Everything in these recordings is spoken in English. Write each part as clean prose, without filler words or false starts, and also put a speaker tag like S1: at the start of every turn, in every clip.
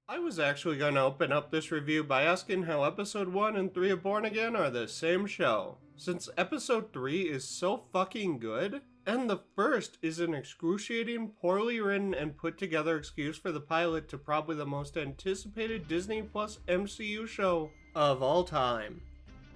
S1: I was actually going to open up this review by asking how episode 1 and 3 of Born Again are the same show, since episode 3 is so fucking good, and the first is an excruciating, poorly written and put together excuse for the pilot to probably the most anticipated Disney Plus MCU show of all time,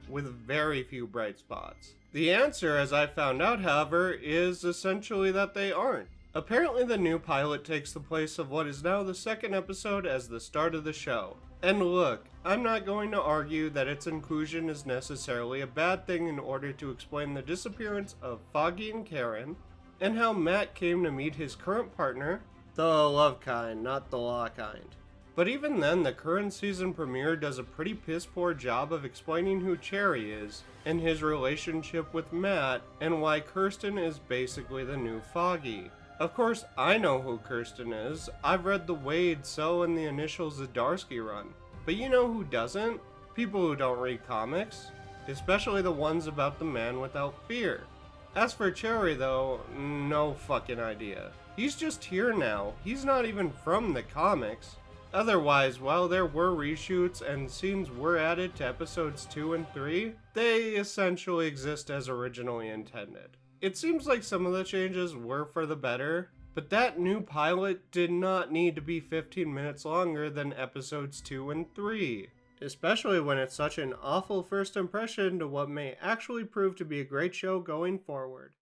S1: with very few bright spots. The answer, as I found out, however, is essentially that they aren't. Apparently the new pilot takes the place of what is now the second episode as the start of the show. And look, I'm not going to argue that its inclusion is necessarily a bad thing in order to explain the disappearance of Foggy and Karen, and how Matt came to meet his current partner, the love kind, not the law kind. But even then, the current season premiere does a pretty piss poor job of explaining who Cherry is, and his relationship with Matt, and why Kirsten is basically the new Foggy. Of course, I know who Kirsten is. I've read the Waid, Soule, and the initial Zdarsky run. But you know who doesn't? People who don't read comics. Especially the ones about the man without fear. As for Cherry though, no fucking idea. He's just here now. He's not even from the comics. Otherwise, while there were reshoots and scenes were added to episodes 2 and 3, they essentially exist as originally intended. It seems like some of the changes were for the better, but that new pilot did not need to be 15 minutes longer than episodes 2 and 3. Especially when it's such an awful first impression to what may actually prove to be a great show going forward.